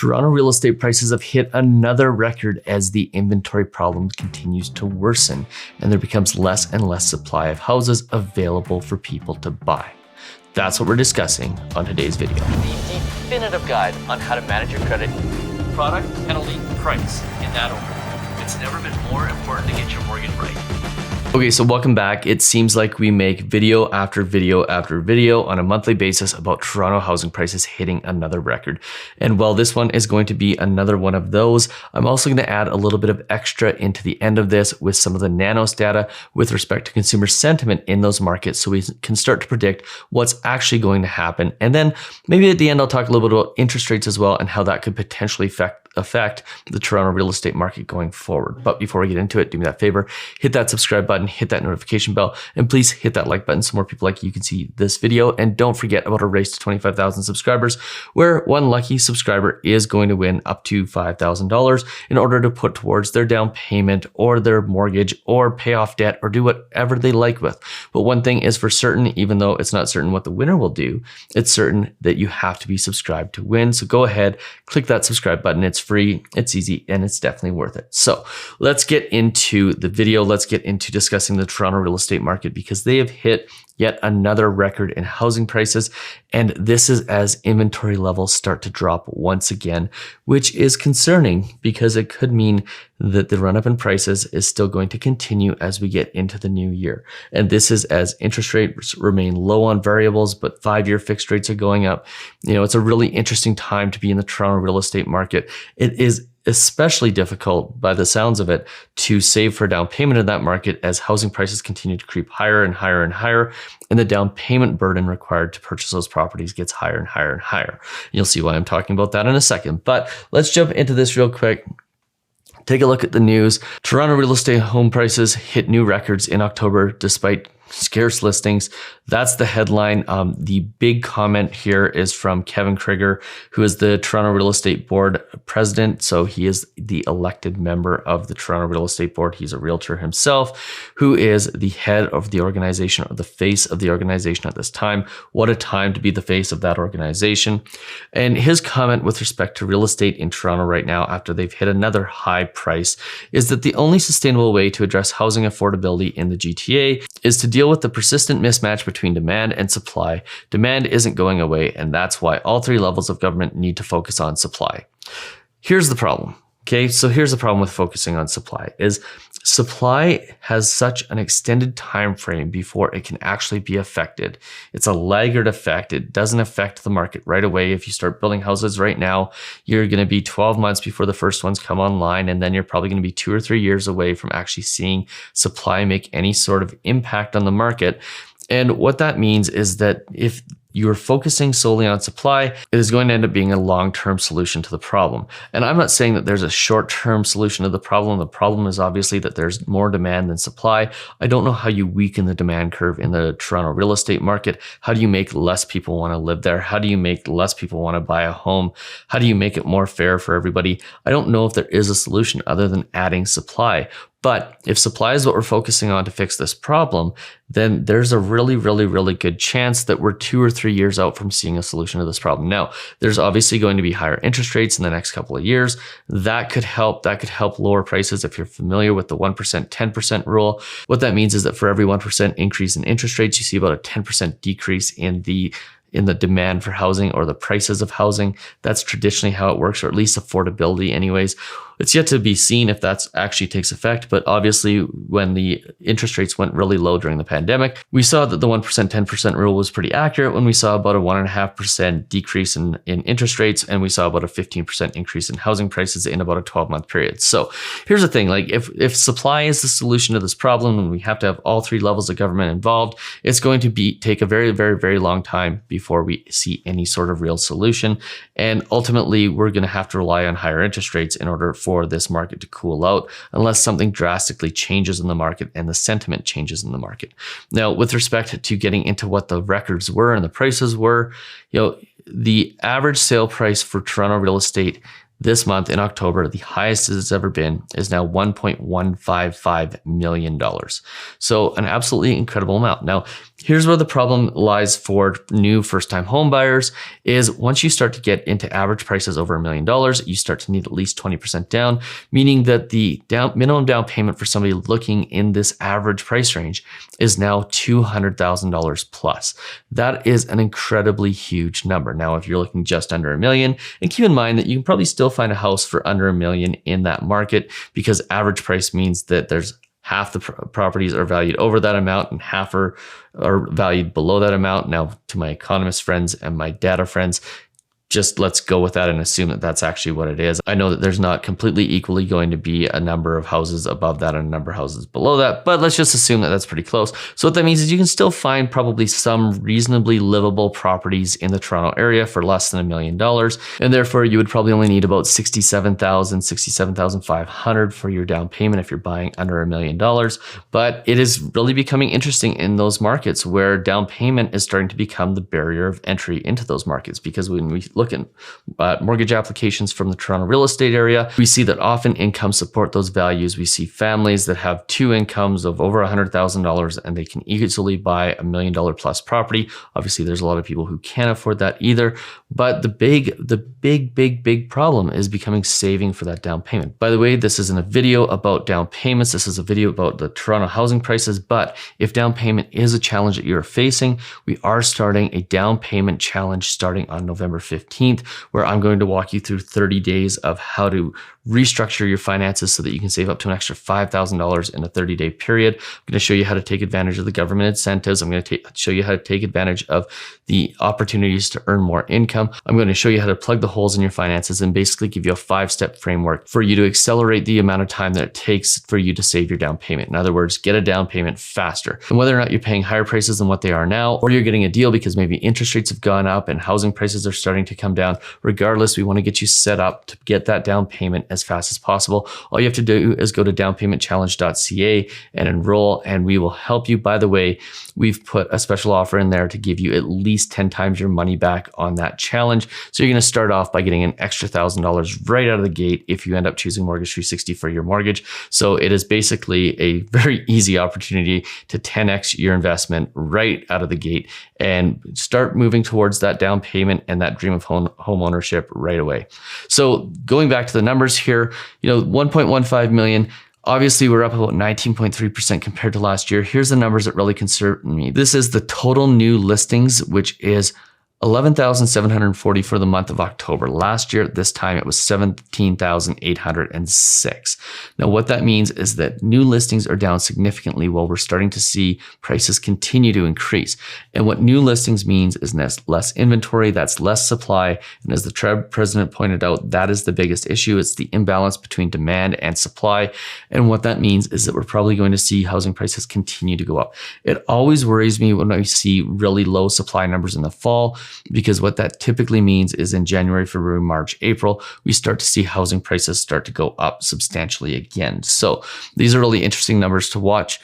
Toronto real estate prices have hit another record as the inventory problem continues to worsen and there becomes less and less supply of houses available for people to buy. That's what we're discussing on today's video. The definitive guide on how to manage your credit, product, penalty, price in that order. It's never been more important to get your mortgage right. Okay, so welcome back. It seems like we make video after video after video on a monthly basis about Toronto housing prices hitting another record. And while this one is going to be another one of those, I'm also going to add a little bit of extra into the end of this with some of the nanos data with respect to consumer sentiment in those markets so we can start to predict what's actually going to happen. And then maybe at the end, I'll talk a little bit about interest rates as well and how that could potentially affect the Toronto real estate market going forward. But before we get into it, do me that favor, hit that subscribe button, hit that notification bell, and please hit that like button so more people like you can see this video. And don't forget about our race to 25,000 subscribers, where one lucky subscriber is going to win up to $5,000 in order to put towards their down payment or their mortgage or pay off debt or do whatever they like with. But one thing is for certain, even though it's not certain what the winner will do, it's certain that you have to be subscribed to win. So go ahead, click that subscribe button. It's free, it's easy, and it's definitely worth it. So let's get into the video. Let's get into discussing the Toronto real estate market because they have hit yet another record in housing prices. And this is as inventory levels start to drop once again, which is concerning because it could mean that the run up in prices is still going to continue as we get into the new year. And this is as interest rates remain low on variables, but 5-year fixed rates are going up. You know, it's a really interesting time to be in the Toronto real estate market. It is especially difficult by the sounds of it to save for a down payment in that market as housing prices continue to creep higher and higher and higher, and the down payment burden required to purchase those properties gets higher and higher and higher. You'll see why I'm talking about that in a second, but let's jump into this real quick. Take a look at the news. Toronto real estate home prices hit new records in October despite scarce listings. That's the headline. The big comment here is from Kevin Krieger, who is the Toronto Real Estate Board president. So he is the elected member of the Toronto Real Estate Board. He's a realtor himself, who is the head of the organization or the face of the organization at this time. What a time to be the face of that organization. And his comment with respect to real estate in Toronto right now, after they've hit another high price, is that the only sustainable way to address housing affordability in the GTA is to deal with the persistent mismatch between demand and supply. Demand isn't going away, and that's why all 3 levels of government need to focus on supply. Here's the problem. Okay, so here's the problem with focusing on supply is supply has such an extended time frame before it can actually be affected. It's a laggard effect. It doesn't affect the market right away. If you start building houses right now, you're going to be 12 months before the first ones come online, and then you're probably going to be 2 or 3 years away from actually seeing supply make any sort of impact on the market. And what that means is that if you're focusing solely on supply, it is going to end up being a long-term solution to the problem. And I'm not saying that there's a short-term solution to the problem. The problem is obviously that there's more demand than supply. I don't know how you weaken the demand curve in the Toronto real estate market. How do you make less people want to live there? How do you make less people want to buy a home? How do you make it more fair for everybody? I don't know if there is a solution other than adding supply. But if supply is what we're focusing on to fix this problem, then there's a really, really, really good chance that we're 2 or 3 years out from seeing a solution to this problem. Now, there's obviously going to be higher interest rates in the next couple of years. That could help lower prices if you're familiar with the 1%, 10% rule. What that means is that for every 1% increase in interest rates, you see about a 10% decrease in the demand for housing or the prices of housing. That's traditionally how it works, or at least affordability anyways. It's yet to be seen if that actually takes effect, but obviously when the interest rates went really low during the pandemic, we saw that the 1%, 10% rule was pretty accurate when we saw about a 1.5% decrease in interest rates, and we saw about a 15% increase in housing prices in about a 12-month period. So here's the thing, like if supply is the solution to this problem and we have to have all 3 levels of government involved, it's going to take a very, very, very long time before we see any sort of real solution. And ultimately, we're going to have to rely on higher interest rates in order for this market to cool out, unless something drastically changes in the market and the sentiment changes in the market. Now, with respect to getting into what the records were and the prices were, the average sale price for Toronto real estate this month in October, the highest it's ever been, is now $1.155 million. So an absolutely incredible amount. Now, Here's where the problem lies for new first-time home buyers is once you start to get into average prices over $1 million, you start to need at least 20% down, meaning that the minimum down payment for somebody looking in this average price range is now $200,000 plus. That is an incredibly huge number. Now, if you're looking just under $1 million, and keep in mind that you can probably still find a house for under $1 million in that market because average price means that there's half the properties are valued over that amount and half are valued below that amount. Now, to my economist friends and my data friends, just let's go with that and assume that that's actually what it is. I know that there's not completely equally going to be a number of houses above that and a number of houses below that, but let's just assume that that's pretty close. So what that means is you can still find probably some reasonably livable properties in the Toronto area for less than $1 million. And therefore you would probably only need about $67,500 for your down payment if you're buying under $1 million. But it is really becoming interesting in those markets where down payment is starting to become the barrier of entry into those markets, because when we look at mortgage applications from the Toronto real estate area, we see that often incomes support those values. We see families that have two incomes of over $100,000 and they can easily buy $1 million plus property. Obviously, there's a lot of people who can't afford that either. But the big problem is becoming saving for that down payment. By the way, this isn't a video about down payments. This is a video about the Toronto housing prices. But if down payment is a challenge that you're facing, we are starting a down payment challenge starting on November 15th, where I'm going to walk you through 30 days of how to restructure your finances so that you can save up to an extra $5,000 in a 30-day period. I'm going to show you how to take advantage of the government incentives. I'm going to show you how to take advantage of the opportunities to earn more income. I'm going to show you how to plug the holes in your finances and basically give you a 5-step framework for you to accelerate the amount of time that it takes for you to save your down payment. In other words, get a down payment faster. And whether or not you're paying higher prices than what they are now, or you're getting a deal because maybe interest rates have gone up and housing prices are starting to come down, regardless, we want to get you set up to get that down payment as fast as possible. All you have to do is go to downpaymentchallenge.ca and enroll, and we will help you. By the way, we've put a special offer in there to give you at least 10 times your money back on that challenge. So you're going to start off by getting an extra $1,000 right out of the gate if you end up choosing Mortgage 360 for your mortgage. So it is basically a very easy opportunity to 10x your investment right out of the gate and start moving towards that down payment and that dream of home ownership right away. So going back to the numbers here, 1.15 million. Obviously, we're up about 19.3% compared to last year. Here's the numbers that really concern me. This is the total new listings, which is 11,740 for the month of October. Last year at this time, it was 17,806. Now, what that means is that new listings are down significantly while we're starting to see prices continue to increase. And what new listings means is less inventory, that's less supply. And as the president pointed out, that is the biggest issue. It's the imbalance between demand and supply. And what that means is that we're probably going to see housing prices continue to go up. It always worries me when I see really low supply numbers in the fall, because what that typically means is in January, February, March, April, we start to see housing prices start to go up substantially again. So these are really interesting numbers to watch.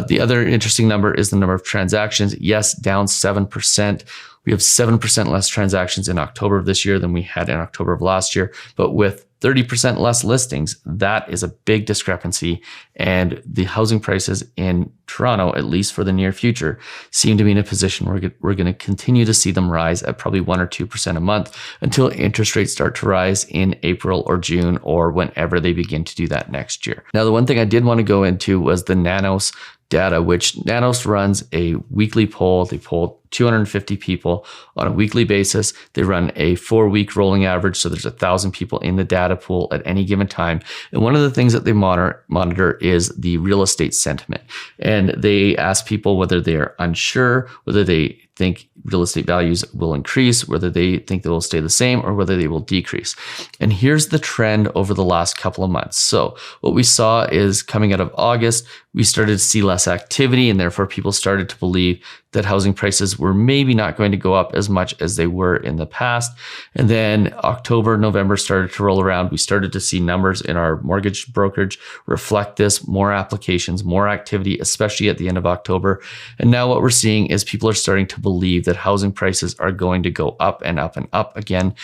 The other interesting number is the number of transactions. Yes, down 7%. We have 7% less transactions in October of this year than we had in October of last year, but with 30% less listings, that is a big discrepancy. And the housing prices in Toronto, at least for the near future, seem to be in a position where we're going to continue to see them rise at probably 1 or 2% a month until interest rates start to rise in April or June or whenever they begin to do that next year. Now, the one thing I did want to go into was the Nanos data, which Nanos runs a weekly poll. They poll 250 people on a weekly basis. They run a 4-week rolling average. So there's 1,000 people in the data pool at any given time. And one of the things that they monitor is the real estate sentiment. And they ask people whether they are unsure, whether they think real estate values will increase, whether they think they will stay the same, or whether they will decrease. And here's the trend over the last couple of months. So what we saw is coming out of August, we started to see less activity, and therefore people started to believe that housing prices were maybe not going to go up as much as they were in the past. And then October, November started to roll around. We started to see numbers in our mortgage brokerage reflect this, more applications, more activity, especially at the end of October. And now what we're seeing is people are starting to believe that housing prices are going to go up and up and up again.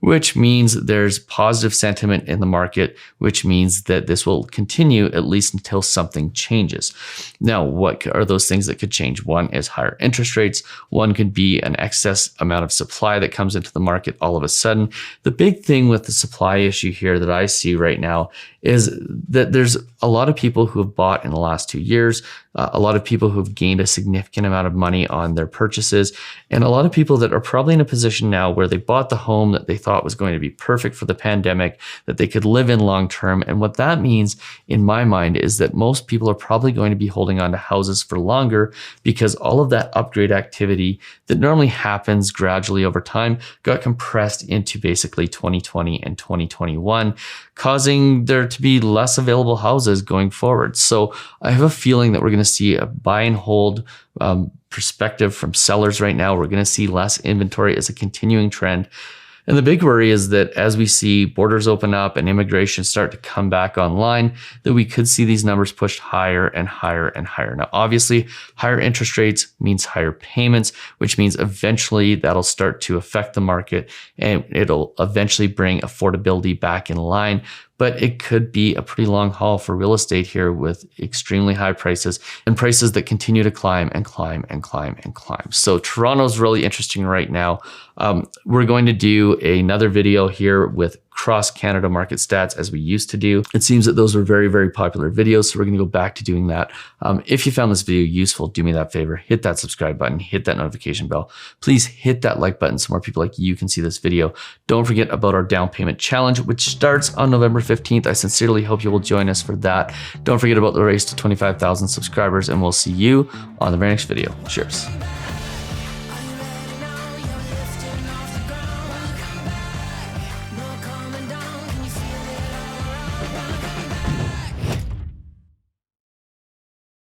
which means there's positive sentiment in the market, which means that this will continue at least until something changes. Now, what are those things that could change? One is higher interest rates. One could be an excess amount of supply that comes into the market all of a sudden. The big thing with the supply issue here that I see right now is that there's a lot of people who have bought in the last 2 years, a lot of people who have gained a significant amount of money on their purchases, and a lot of people that are probably in a position now where they bought the home that they thought was going to be perfect for the pandemic, that they could live in long term. And what that means in my mind is that most people are probably going to be holding on to houses for longer because all of that upgrade activity that normally happens gradually over time got compressed into basically 2020 and 2021, causing there to be less available houses going forward. So I have a feeling that we're going to see a buy and hold perspective from sellers right now. We're going to see less inventory as a continuing trend. And the big worry is that as we see borders open up and immigration start to come back online, that we could see these numbers pushed higher and higher and higher. Now, obviously, higher interest rates means higher payments, which means eventually that'll start to affect the market and it'll eventually bring affordability back in line. But it could be a pretty long haul for real estate here with extremely high prices and prices that continue to climb and climb and climb and climb. So Toronto's really interesting right now. We're going to do another video here with cross Canada market stats as we used to do. It seems that those were very, very popular videos. So we're going to go back to doing that. If you found this video useful, do me that favor, hit that subscribe button, hit that notification bell. Please hit that like button so more people like you can see this video. Don't forget about our down payment challenge, which starts on November 15th. I sincerely hope you will join us for that. Don't forget about the race to 25,000 subscribers, and we'll see you on the very next video. Cheers.